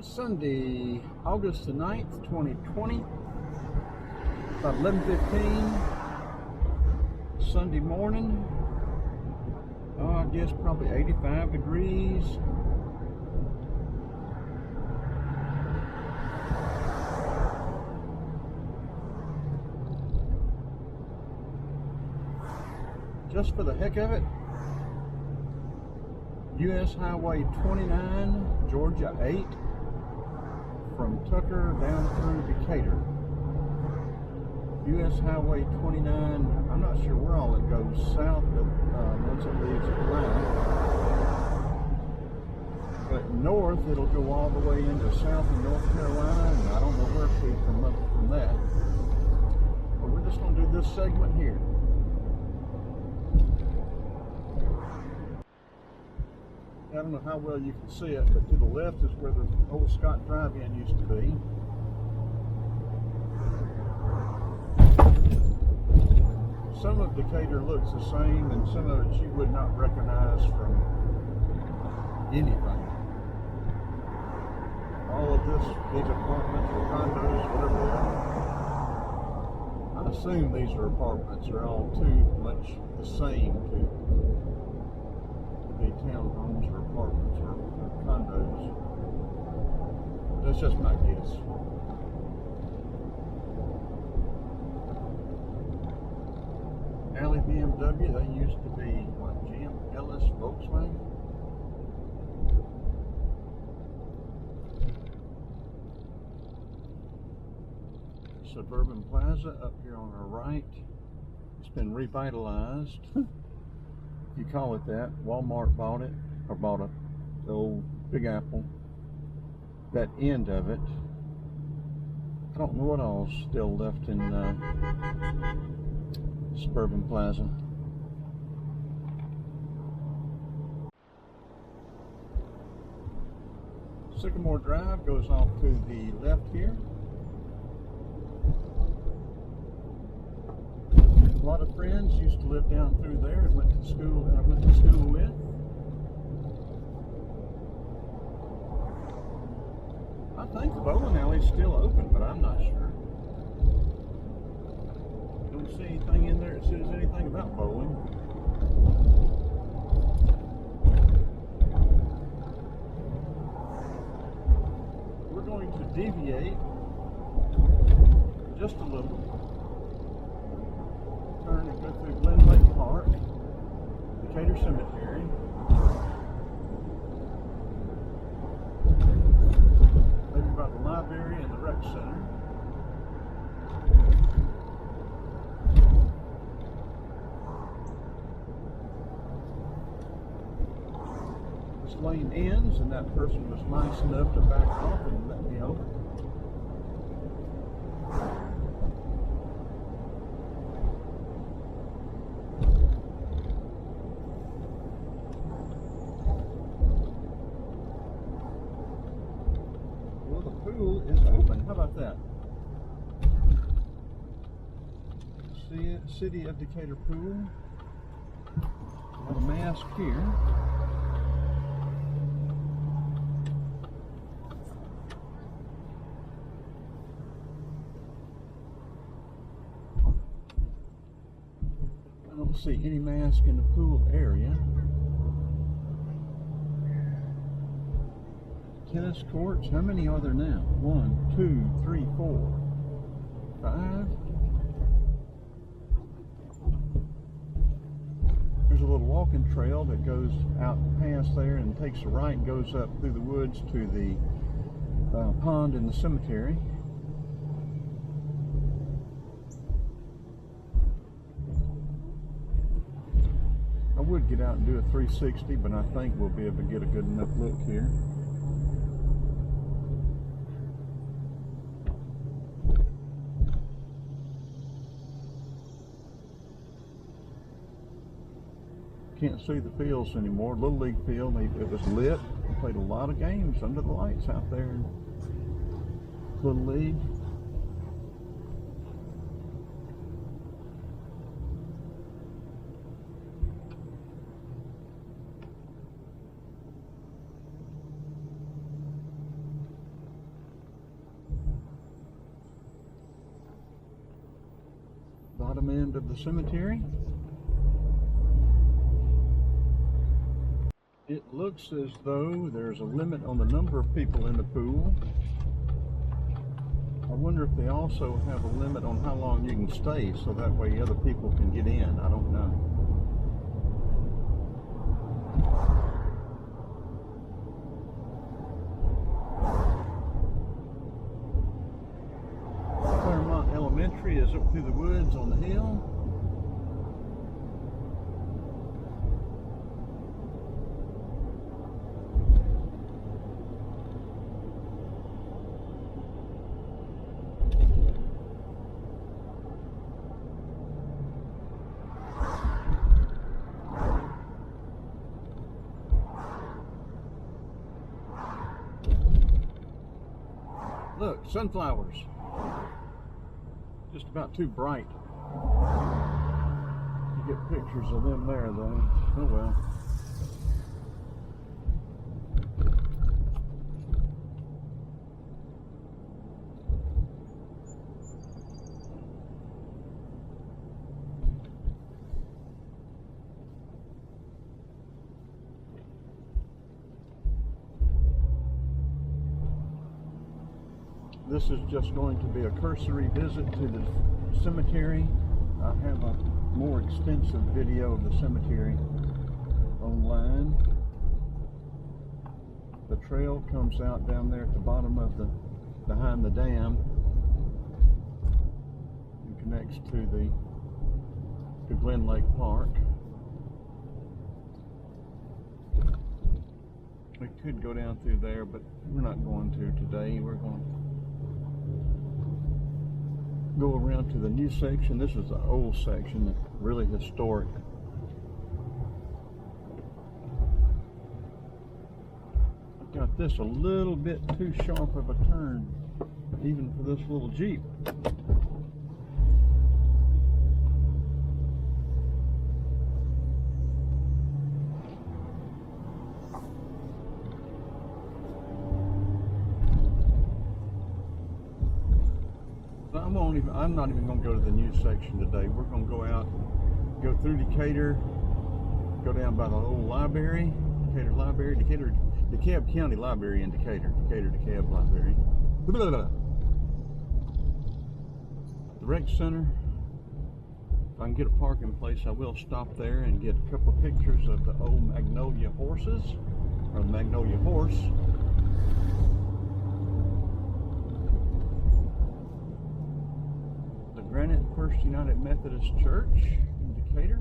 Sunday, August the 9th, 2020, about 11:15, Sunday morning. I guess probably 85 degrees. Just for the heck of it, U.S. Highway 29, Georgia 8, from Tucker down through Decatur. U.S. Highway 29, I'm not sure where all it goes south of once it leaves Atlanta. But north, it'll go all the way into South and North Carolina, and I don't know where to from that. But we're just going to do this segment here. I don't know how well you can see it, but to the left is where the old Scott Drive-In used to be. Some of Decatur looks the same, and some of it you would not recognize from anything. All of these apartments or condos, whatever they are, I assume these are apartments. They're all too much the same to be townhomes or apartments or condos. That's just my guess. Alley BMW, they used to be, what, GM, Ellis, Volkswagen? Suburban Plaza up here on our right. It's been revitalized. You call it that. Walmart bought it, or bought the old Big Apple. That end of it. I don't know what all's still left in Suburban Plaza. Sycamore Drive goes off to the left here. A lot of friends used to live down through there and went to school, and I went to school with. I think the bowling alley's still open, but I'm not sure. Don't see anything in there that says anything about bowling. We're going to deviate just a little. Turn and go through Glenlake Park, Decatur Cemetery. Maybe about the library and the rec center. This lane ends, and that person was nice enough to back off and let me over. Pool is open. How about that? See it? City of Decatur Pool. Got a mask here. I don't see any mask in the pool area. Tennis courts, how many are there now? 1, 2, 3, 4, 5. There's a little walking trail that goes out past there and takes a right and goes up through the woods to the pond in the cemetery. I would get out and do a 360, but I think we'll be able to get a good enough look here. Can't see the fields anymore. Little League field, it was lit. We played a lot of games under the lights out there in Little League. bottom end of the cemetery. It looks as though there's a limit on the number of people in the pool. I wonder if they also have a limit on how long you can stay, so that way other people can get in. I don't know. Elementary is up through the woods on the hill. Look, sunflowers. Just about too bright to get pictures of them there, though. Oh well. This is just going to be a cursory visit to the cemetery. I have a more extensive video of the cemetery online. The trail comes out down there at the bottom of behind the dam and connects to Glenlake Park. We could go down through there, but we're not going to today. We're going to go around to the new section. This is the old section, really historic. I got this a little bit too sharp of a turn, even for this little Jeep. I'm not even going to go to the new section today. We're going to go out, go through Decatur, go down by the old library, Decatur Library, DeKalb County Library in Decatur, DeKalb Library. Blah, blah, blah. The rec center. If I can get a parking place, I will stop there and get a couple of pictures of the old Magnolia horses, or the Magnolia horse. Granite First United Methodist Church in Decatur.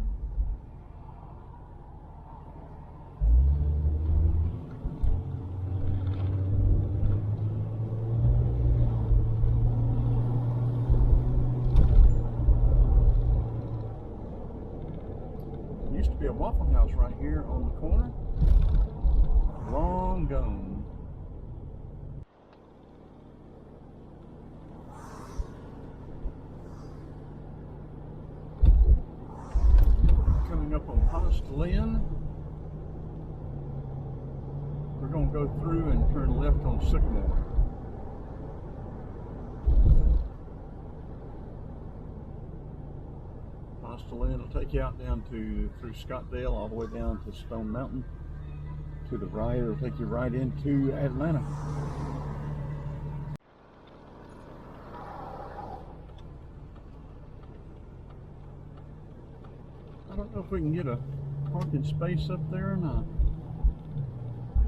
There used to be a Waffle House right here on the corner. Long gone. Up on Glen. We're going to go through and turn left on Sycamore. Glen will take you out down through Scottsdale, all the way down to Stone Mountain. To the right, it'll take you right into Atlanta. I don't know if we can get a parking space up there or not.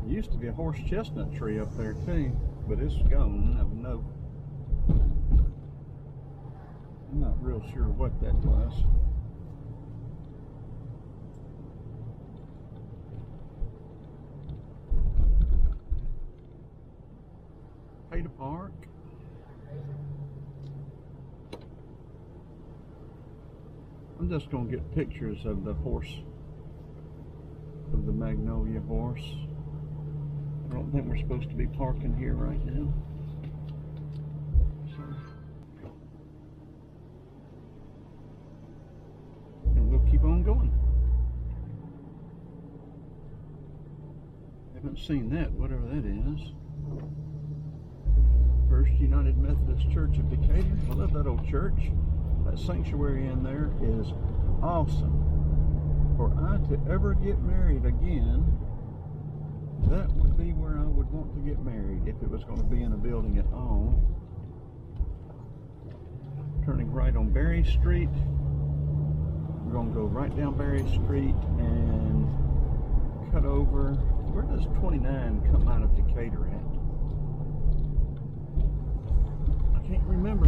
There used to be a horse chestnut tree up there too, but it's gone. I know. I'm not real sure what that was. Pay to park. I'm just going to get pictures of the horse, of the Magnolia horse. I don't think we're supposed to be parking here right now. So, and we'll keep on going. Haven't seen that, whatever that is. First United Methodist Church of Decatur. I love that old church. That sanctuary in there is awesome. For I to ever get married again, that would be where I would want to get married if it was going to be in a building at all. Turning right on Berry Street. We're going to go right down Berry Street and cut over. Where does 29 come out of Decatur at? I can't remember.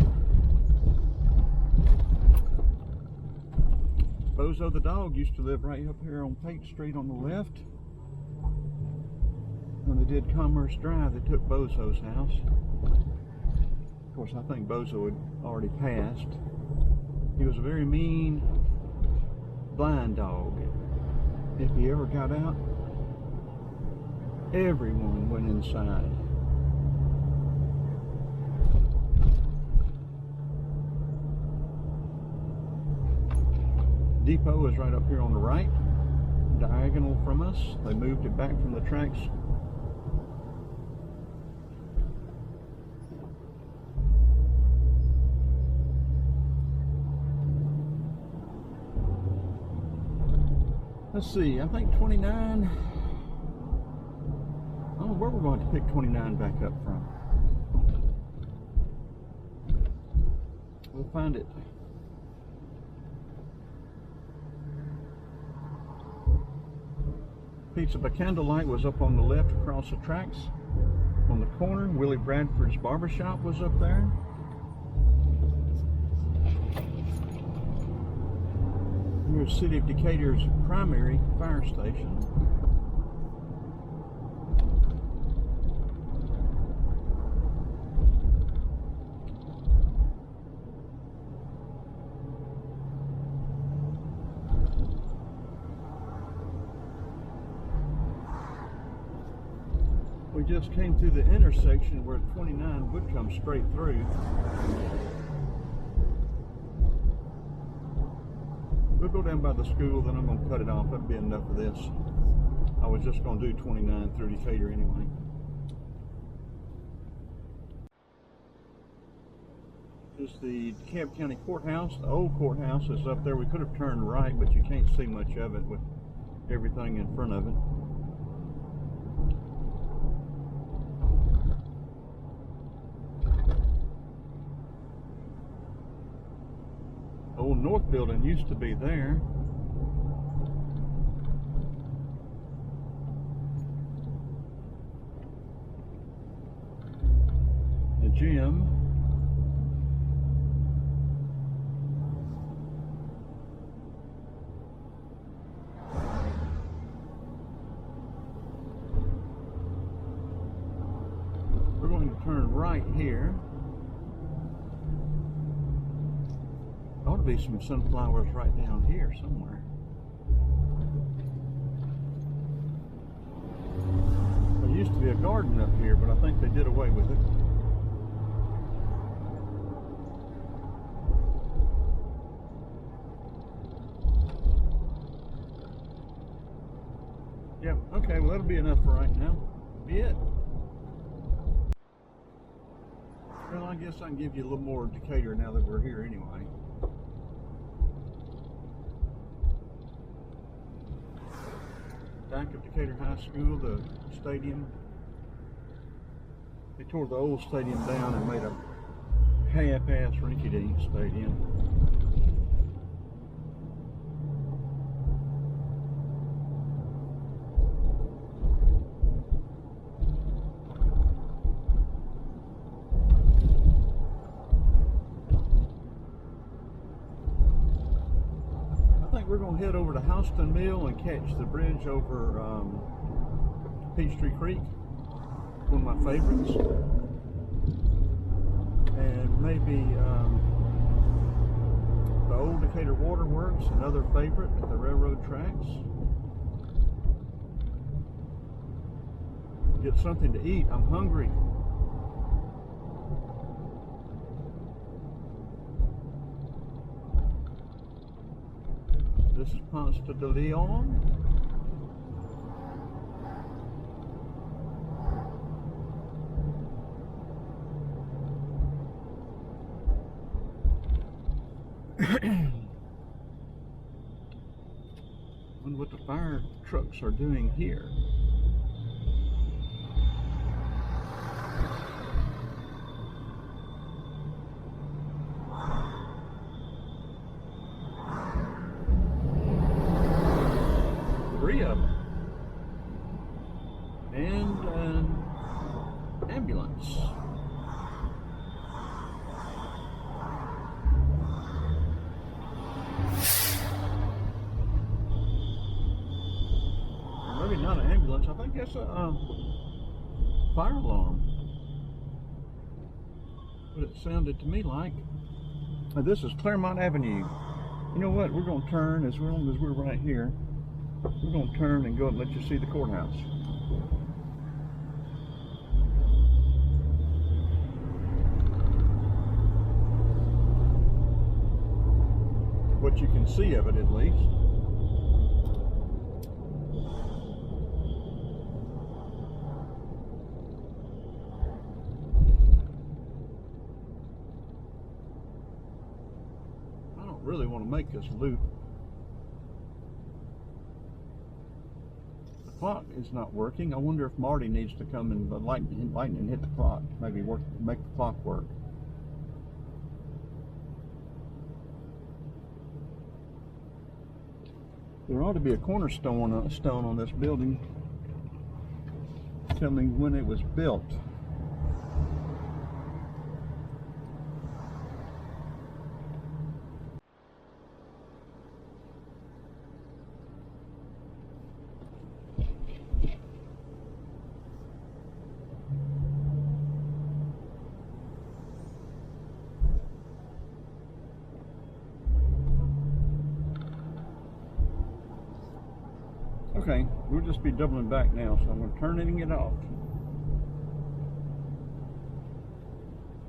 Bozo the dog used to live right up here on Pate Street on the left. When they did Commerce Drive, they took Bozo's house. Of course, I think Bozo had already passed. He was a very mean, blind dog. If he ever got out, everyone went inside. Depot is right up here on the right, diagonal from us. They moved it back from the tracks. Let's see, I think 29, I don't know where we're going to pick 29 back up from. We'll find it. Pizza by Candlelight was up on the left across the tracks. On the corner, Willie Bradford's Barbershop was up there. Here's City of Decatur's primary fire station. We just came through the intersection where 29 would come straight through. We'll go down by the school, then I'm going to cut it off. That'll be enough of this. I was just going to do 29 through Decatur anyway. This is the DeKalb County Courthouse. The old courthouse is up there. We could have turned right, but you can't see much of it with everything in front of it. Old North Building used to be there. The gym. We're going to turn right here. Ought to be some sunflowers right down here somewhere. There used to be a garden up here, but I think they did away with it. Yep, okay, well that'll be enough for right now. Be it. Well, I guess I can give you a little more Decatur now that we're here anyway. Back of Decatur High School, the stadium. They tore the old stadium down and made a half-ass rinky-dink stadium. We're going to head over to Houston Mill and catch the bridge over Peachtree Creek, one of my favorites, and maybe the old Decatur Waterworks, another favorite at the railroad tracks. Get something to eat. I'm hungry. This is Ponce de Leon. Wonder what the fire trucks are doing here. Three of them. And an ambulance. Maybe not an ambulance, I think that's a fire alarm. But it sounded to me like. This is Claremont Avenue. You know what? We're going to turn, as long as we're right here, we're going to turn and go and let you see the courthouse. What you can see of it, at least. I don't really want to make this loop. The clock is not working. I wonder if Marty needs to come and lightning hit the clock. Maybe make the clock work. There ought to be a cornerstone on this building telling when it was built. Okay, we'll just be doubling back now, so I'm going to turn it and get off.